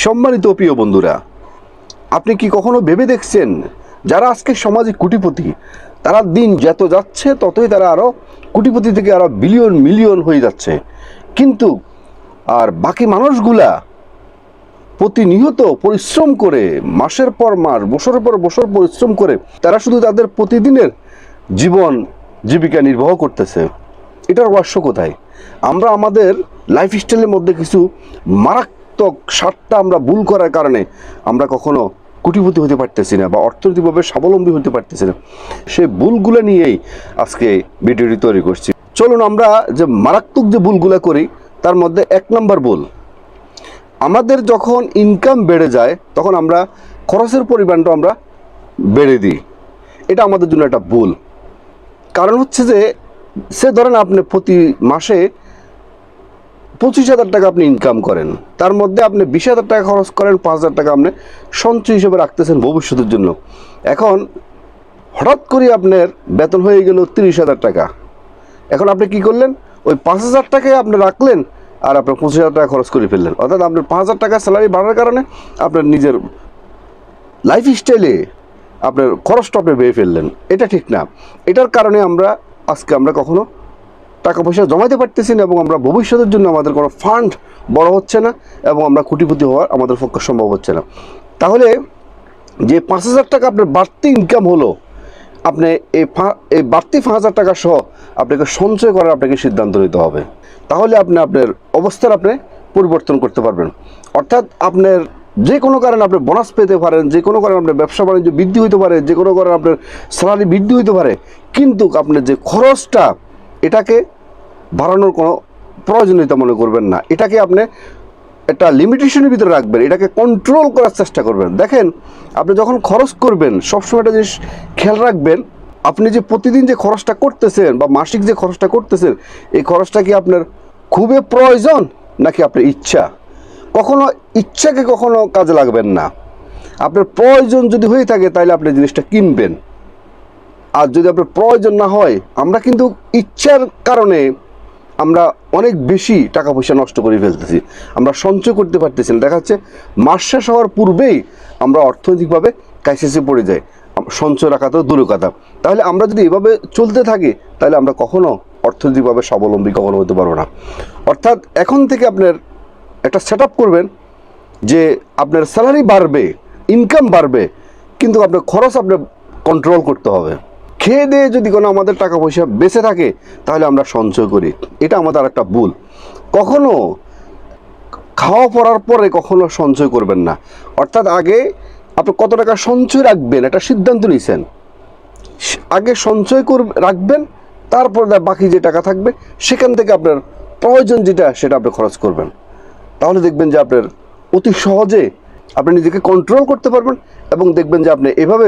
সম্মানিত প্রিয় বন্ধুরা, আপনি কি কখনো ভেবে দেখছেন যারা আজকে সমাজে কোটিপতি, তারা দিন যত যাচ্ছে ততই তারা আরও কোটিপতি থেকে আরও বিলিয়ন মিলিয়ন হয়ে যাচ্ছে, কিন্তু আর বাকি মানুষগুলা প্রতিনিয়ত পরিশ্রম করে মাসের পর মাস, বছরের পর বছর পরিশ্রম করে তারা শুধু তাদের প্রতিদিনের জীবন জীবিকা নির্বাহ করতেছে। এটার রহস্য কোথায়? আমরা আমাদের লাইফস্টাইলের মধ্যে কিছু মারাত্মক স্বার্থটা আমরা ভুল করার কারণে আমরা কখনো কোটিপতি হতে পারতেছি না বা অর্থনৈতিকভাবে স্বাবলম্বী হতে পারতেছি না। সেই ভুলগুলো নিয়েই আজকে ভিডিওটি তৈরি করছি। চলুন আমরা যে মারাত্মক যে ভুলগুলো করি তার মধ্যে 1 নম্বর ভুল, আমাদের যখন ইনকাম বেড়ে যায় তখন আমরা খরচের পরিমাণটা আমরা বেড়ে দিই। এটা আমাদের জন্য একটা ভুল। কারণ হচ্ছে যে সে ধরেন আপনি প্রতি মাসে 25,000 টাকা আপনি ইনকাম করেন, তার মধ্যে আপনি 20,000 টাকা খরচ করেন, 5,000 টাকা আপনি সঞ্চয় হিসেবে রাখতেছেন ভবিষ্যতের জন্য। এখন হঠাৎ করে আপনার বেতন হয়ে গেল 30,000 টাকা। এখন আপনি কি করলেন? ওই 5,000 টাকায় আপনি রাখলেন আর আপনার 25,000 টাকা খরচ করে ফেললেন। অর্থাৎ আপনার 5,000 টাকা স্যালারি বাড়ার কারণে আপনার নিজের লাইফস্টাইলে আপনার খরচটা আপনি বেড়ে ফেললেন। এটা ঠিক না। এটার কারণে আমরা কখনো টাকা পয়সা জমাইতে পারতেছি না এবং আমরা ভবিষ্যতের জন্য আমাদের কোনো ফান্ড বড় হচ্ছে না এবং আমরা কোটিপতি হওয়ার আমাদের পক্ষে সম্ভব হচ্ছে না। তাহলে যে 5,000 টাকা আপনার বাড়তি ইনকাম হলো, আপনি এই বাড়তি 5,000 টাকা সহ আপনাকে সঞ্চয় করার আপনাকে সিদ্ধান্ত নিতে হবে। তাহলে আপনি আপনার অবস্থার আপনি পরিবর্তন করতে পারবেন। অর্থাৎ আপনার যে কোনো কারণে আপনি বোনাস পেতে পারেন, যে কোনো কারণে আপনার ব্যবসা বাণিজ্য বৃদ্ধি হতে পারে, যে কোনো কারণে আপনার স্যালারি বৃদ্ধি হতে পারে, কিন্তু আপনার যে খরচটা এটাকে বাড়ানোর কোনো প্রয়োজনীয়তা মনে করবেন না। এটাকে আপনি একটা লিমিটেশনের ভিতরে রাখবেন, এটাকে কন্ট্রোল করার চেষ্টা করবেন। দেখেন, আপনি যখন খরচ করবেন সবসময় একটা জিনিস খেয়াল রাখবেন, আপনি যে প্রতিদিন যে খরচটা করতেছেন বা মাসিক যে খরচটা করতেছেন, এই খরচটা কি আপনার খুবই প্রয়োজন নাকি আপনার ইচ্ছা? কখনো ইচ্ছাকে কখনো কাজে লাগবেন না। আপনার প্রয়োজন যদি হয়ে থাকে তাহলে আপনি জিনিসটা কিনবেন, আর যদি আপনার প্রয়োজন না হয়, আমরা কিন্তু ইচ্ছার কারণে আমরা অনেক বেশি টাকা পয়সা নষ্ট করে ফেলতেছি, আমরা সঞ্চয় করতে পারতেছি না। দেখা যাচ্ছে মাস শেষ হওয়ার পূর্বেই আমরা অর্থনৈতিকভাবে ক্রাইসিসে পড়ে যাই, সঞ্চয় রাখা তো দূরের কথা। তাহলে আমরা যদি এভাবে চলতে থাকি তাহলে আমরা কখনো অর্থনৈতিকভাবে স্বাবলম্বী কখনো হতে পারবো না। অর্থাৎ এখন থেকে আপনার একটা সেট আপ করবেন যে আপনার স্যালারি বাড়বে, ইনকাম বাড়বে, কিন্তু আপনার খরচ আপনার কন্ট্রোল করতে হবে। খেয়ে দিয়ে যদি কোনো আমাদের টাকা পয়সা বেঁচে থাকে তাহলে আমরা সঞ্চয় করি, এটা আমাদের একটা ভুল। কখনো খাওয়া পড়ার পরে কখনো সঞ্চয় করবেন না। অর্থাৎ আগে আপনি কত টাকা সঞ্চয় রাখবেন এটা সিদ্ধান্ত নিয়েছেন, আগে সঞ্চয় রাখবেন, তারপর বাকি যে টাকা থাকবে সেখান থেকে আপনার প্রয়োজন যেটা সেটা আপনি খরচ করবেন। তাহলে দেখবেন যে আপনার অতি সহজে আপনি নিজেকে কন্ট্রোল করতে পারবেন এবং দেখবেন যে আপনি এভাবে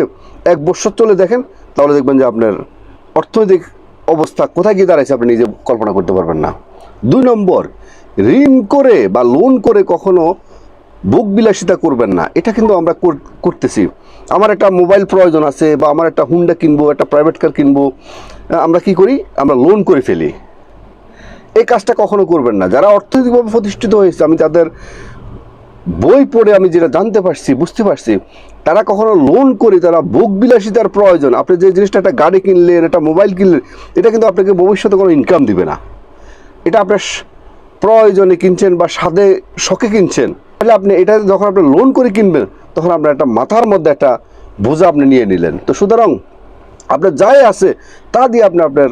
1 বছর চলে দেখেন, তাহলে দেখবেন যে আপনার অর্থনৈতিক অবস্থা কোথায় গিয়ে দাঁড়াইছে আপনি নিজে কল্পনা করতে পারবেন না। 2 নম্বর, ঋণ করে বা লোন করে কখনো ভোগ বিলাসিতা করবেন না। এটা কিন্তু আমরা করতেছি। আমার একটা মোবাইল প্রয়োজন আছে বা আমার একটা হুন্ডা কিনবো, একটা প্রাইভেট কার কিনবো, আমরা কি করি? আমরা লোন করে ফেলি। এই কাজটা কখনো করবেন না। যারা অর্থনৈতিকভাবে প্রতিষ্ঠিত হয়েছে, আমি তাদের বই পড়ে আমি যেটা জানতে পারছি, বুঝতে পারছি, তারা কখনো লোন করে তারা ভোগ বিলাসিতার প্রয়োজন, আপনি যে জিনিসটা একটা গাড়ি কিনলেন, একটা মোবাইল কিনলেন, এটা কিন্তু আপনাকে ভবিষ্যতে কোনো ইনকাম দিবে না। এটা আপনার প্রয়োজনে কিনছেন বা স্বাদে শখে কিনছেন, তাহলে আপনি এটা যখন আপনি লোন করে কিনবেন তখন আপনার একটা মাথার মধ্যে একটা বোঝা আপনি নিয়ে নিলেন। তো সুতরাং আপনার যাই আছে তা দিয়ে আপনি আপনার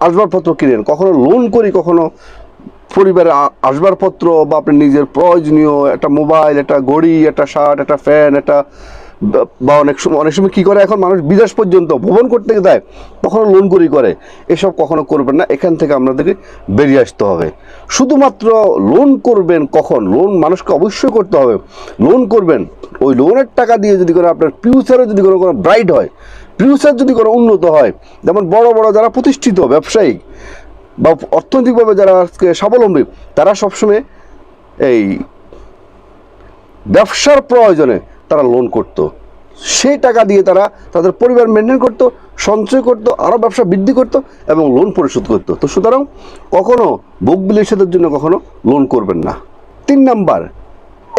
আসবাবপত্র কিনেন। কখনো লোন করি, কখনো পরিবারের আসবাবপত্র বা আপনি নিজের প্রয়োজনীয় একটা মোবাইল, একটা ঘড়ি, একটা শার্ট, একটা ফ্যান, একটা বা অনেক সময় কী করে, এখন মানুষ বিদেশ পর্যন্ত ভ্রমণ করতে দেয়, কখনো লোন করে। এসব কখনো করবেন না। এখান থেকে আপনাদেরকে বেরিয়ে আসতে হবে। শুধুমাত্র লোন করবেন কখন? লোন মানুষকে অবশ্যই করতে হবে। লোন করবেন, ওই লোনের টাকা দিয়ে যদি করে আপনার ফিউচারে যদি কোনো ব্রাইট হয়, ফিউচার যদি কোনো উন্নত হয়, যেমন বড় বড় যারা প্রতিষ্ঠিত ব্যবসায়ী বা অর্থনৈতিকভাবে যারা আজকে স্বাবলম্বী, তারা সবসময় এই ব্যবসার প্রয়োজনে তারা লোন করত। সেই টাকা দিয়ে তারা তাদের পরিবার মেনটেন করতো, সঞ্চয় করতো, আরও ব্যবসা বৃদ্ধি করতো এবং লোন পরিশোধ করতো। তো সুতরাং কখনো ভোগ বিলাসিতার জন্য কখনো লোন করবেন না। 3 নাম্বার,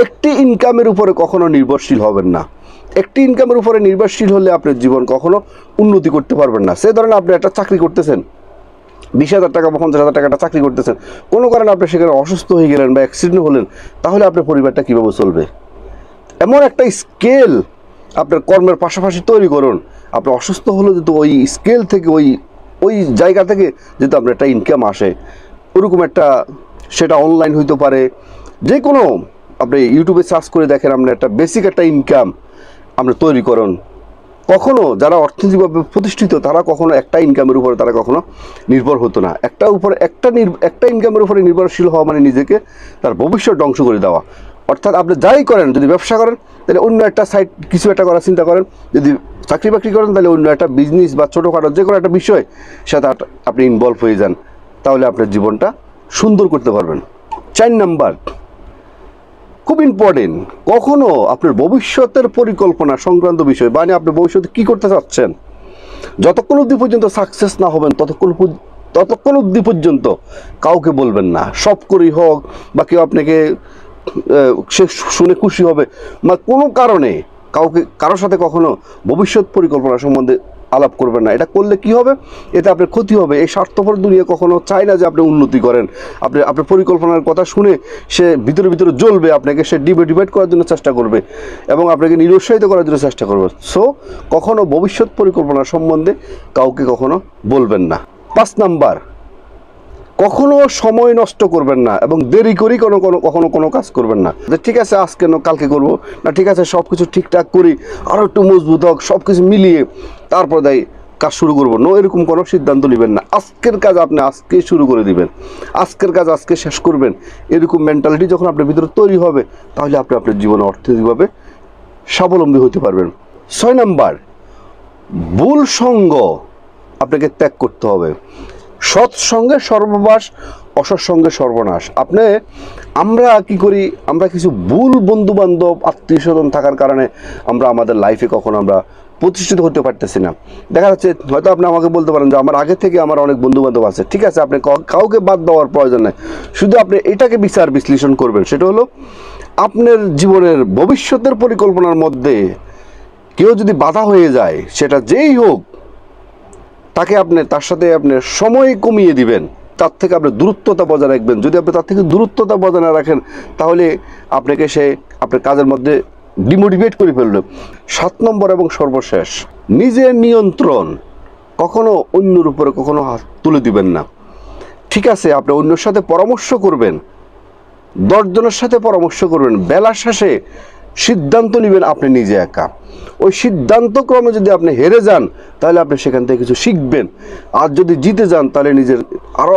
একটি ইনকামের উপরে কখনো নির্ভরশীল হবেন না। একটি ইনকামের উপরে নির্ভরশীল হলে আপনার জীবন কখনো উন্নতি করতে পারবেন না। সে ধরেন আপনি একটা চাকরি করতেছেন, 20,000 টাকা বা 50,000 টাকা একটা চাকরি করতেছেন, কোনো কারণে আপনি সেখানে অসুস্থ হয়ে গেলেন বা অ্যাক্সিডেন্ট হলেন, তাহলে আপনার পরিবারটা কীভাবে চলবে? এমন একটা স্কেল আপনার কর্মের পাশাপাশি তৈরি করুন, আপনি অসুস্থ হলে যেহেতু ওই স্কেল থেকে ওই জায়গা থেকে যেহেতু আপনার একটা ইনকাম আসে, ওরকম একটা, সেটা অনলাইন হইতে পারে, যে কোনো, আপনি ইউটিউবে সার্চ করে দেখেন, আপনার একটা বেসিক একটা ইনকাম আপনি তৈরি করুন। কখনো যারা অর্থনৈতিকভাবে প্রতিষ্ঠিত তারা কখনো একটা ইনকামের উপরে তারা কখনো নির্ভর হতো না। একটা ইনকামের উপরে নির্ভরশীল হওয়া মানে নিজেকে তার ভবিষ্যৎ ধ্বংস করে দেওয়া। অর্থাৎ আপনি যাই করেন, যদি ব্যবসা করেন তাহলে অন্য একটা সাইড কিছু একটা করার চিন্তা করেন, যদি চাকরি বাকরি করেন তাহলে অন্য একটা বিজনেস বা ছোটোখাটো যে কোনো একটা বিষয় সাথে আপনি ইনভলভ হয়ে যান, তাহলে আপনার জীবনটা সুন্দর করতে পারবেন। 4 নাম্বার, খুব ইম্পর্টেন্ট, কখনো আপনার ভবিষ্যতের পরিকল্পনা সংক্রান্ত বিষয়, মানে আপনি ভবিষ্যতে কী করতে চাচ্ছেন, যতক্ষণ অবধি পর্যন্ত সাকসেস না হবেন ততক্ষণ অবধি পর্যন্ত কাউকে বলবেন না। সব করেই হোক বা কেউ আপনাকে সে শুনে খুশি হবে বা কোনো কারণে কারোর সাথে কখনো ভবিষ্যৎ পরিকল্পনা সম্বন্ধে আলাপ করবেন না। এটা করলে কি হবে? এতে আপনার ক্ষতি হবে। এই স্বার্থপর দুনিয়া কখনো চায় না যে আপনি উন্নতি করেন। আপনার পরিকল্পনার কথা শুনে সে ভিতরে ভিতরে জ্বলবে, আপনাকে সে ডিমোটিভেট করার জন্য চেষ্টা করবে এবং আপনাকে নিরুৎসাহিত করার জন্য চেষ্টা করবে। সো কখনো ভবিষ্যৎ পরিকল্পনা সম্বন্ধে কাউকে কখনো বলবেন না। 5 নাম্বার, কখনো সময় নষ্ট করবেন না এবং দেরি করি কখনো কোনো কাজ করবেন না। যে ঠিক আছে আজকে কালকে করবো না, ঠিক আছে সব কিছু ঠিকঠাক করি, আরও একটু মজবুত হোক, সব কিছু মিলিয়ে তারপর কাজ শুরু করবো, এরকম কোনো সিদ্ধান্ত নেবেন না। আজকের কাজ আপনি আজকেই শুরু করে দিবেন, আজকের কাজ আজকে শেষ করবেন। এরকম মেন্টালিটি যখন আপনার ভিতরে তৈরি হবে, তাহলে আপনি আপনার জীবনে অর্থনৈতিকভাবে স্বাবলম্বী হতে পারবেন। 6 নাম্বার, ভুল সঙ্গ আপনাকে ত্যাগ করতে হবে। সৎসঙ্গে সর্ববাস, অসৎসঙ্গে সর্বনাশ। আমরা কি করি, আমরা কিছু ভুল বন্ধু বান্ধব আত্মীয় স্বজন থাকার কারণে আমরা আমাদের লাইফে কখনো আমরা প্রতিষ্ঠিত হতে পারতেছি না। দেখা যাচ্ছে হয়তো আপনি আমাকে বলতে পারেন যে আমার আগে থেকে আমার অনেক বন্ধু বান্ধব আছে, ঠিক আছে, আপনি কাউকে বাদ দেওয়ার প্রয়োজন নেই। শুধু আপনি এটাকে বিচার বিশ্লেষণ করবেন, সেটা হলো আপনার জীবনের ভবিষ্যতের পরিকল্পনার মধ্যে কেউ যদি বাধা হয়ে যায়, সেটা যেই হোক, তার সাথে আপনি সময় কমিয়ে দিবেন, তার থেকে আপনি দূরত্বতা বজায় রাখবেন। যদি আপনি তার থেকে দূরত্বতা বজায় না রাখেন, তাহলে আপনাকে সে আপনার কাজের মধ্যে ডিমোটিভেট করে ফেলবে। 7 নম্বর এবং সর্বশেষ, নিজের নিয়ন্ত্রণ, কখনো অন্যের উপরে কখনো হাত তুলে দিবেন না। ঠিক আছে, আপনি অন্যের সাথে পরামর্শ করবেন, 10 জনের সাথে পরামর্শ করবেন, বেলার শেষে সিদ্ধান্ত নেবেন আপনি নিজে একা। ওই সিদ্ধান্তক্রমে যদি আপনি হেরে যান, তাহলে আপনি সেখান থেকে কিছু শিখবেন। আর যদি জিতে যান, তাহলে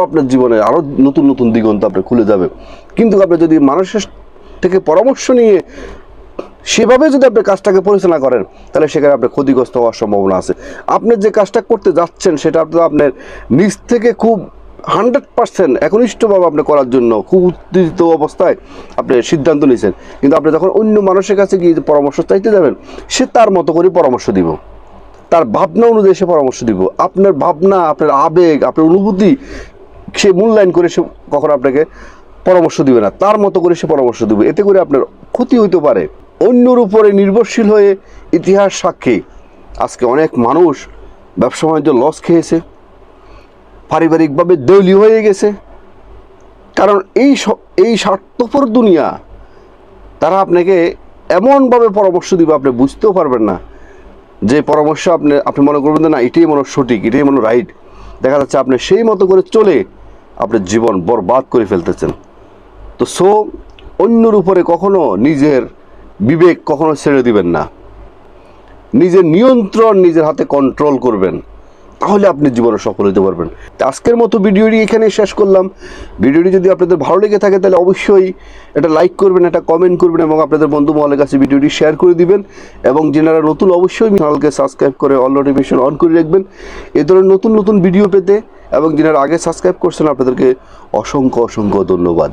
আপনার জীবনে আরও নতুন নতুন দিগন্ত আপনার খুলে যাবে। কিন্তু আপনি যদি মানুষের থেকে পরামর্শ নিয়ে সেভাবে যদি আপনি কাজটাকে পরিচালনা করেন, তাহলে সেখানে আপনার ক্ষতিগ্রস্ত হওয়ার সম্ভাবনা আছে। আপনি যে কাজটা করতে যাচ্ছেন, সেটা আপনার নিজ থেকে খুব 100% একনিষ্ঠভাবে আপনি করার জন্য খুব উত্তেজিত অবস্থায় আপনি সিদ্ধান্ত নিয়েছেন। কিন্তু আপনি যখন অন্য মানুষের কাছে গিয়ে পরামর্শ চাইতে যাবেন, সে তার মতো করে পরামর্শ দিব, তার ভাবনা অনুযায়ী সে পরামর্শ দিব। আপনার ভাবনা, আপনার আবেগ, আপনার অনুভূতি সে মূল্যায়ন করে সে কখনো আপনাকে পরামর্শ দিবে না, তার মতো করে সে পরামর্শ দিবে। এতে করে আপনার ক্ষতি হইতে পারে। অন্যর উপরে নির্ভরশীল হয়ে ইতিহাস সাক্ষী আজকে অনেক মানুষ ব্যবসা বাণিজ্য লস খেয়েছে, পারিবারিকভাবে দেউলিয়া হয়ে গেছে। কারণ এই স্বার্থপর দুনিয়া, তারা আপনাকে এমনভাবে পরামর্শ দিবে আপনি বুঝতেও পারবেন না, যে পরামর্শ আপনি মনে করবেন না এটাই মনে সঠিক, এটাই মনে রাইট। দেখা যাচ্ছে আপনি সেই মতো করে চলে আপনার জীবন বরবাদ করে ফেলতেছেন। তো অন্যর উপরে কখনো নিজের বিবেক কখনো ছেড়ে দিবেন না, নিজের নিয়ন্ত্রণ নিজের হাতে কন্ট্রোল করবেন, তাহলে আপনি জীবনে সফল হতে পারবেন। আজকের মতো ভিডিওটি এখানে শেষ করলাম। ভিডিওটি যদি আপনাদের ভালো লেগে থাকে, তাহলে অবশ্যই এটা লাইক করবেন, এটা কমেন্ট করবেন এবং আপনাদের বন্ধু মহলের কাছে ভিডিওটি শেয়ার করে দিবেন। এবং যারা নতুন, অবশ্যই চ্যানেলকে সাবস্ক্রাইব করে অল নোটিফিকেশন অন করে রাখবেন এই ধরনের নতুন নতুন ভিডিও পেতে। এবং যারা আগে সাবস্ক্রাইব করছেন, আপনাদেরকে অসংখ্য অসংখ্য ধন্যবাদ।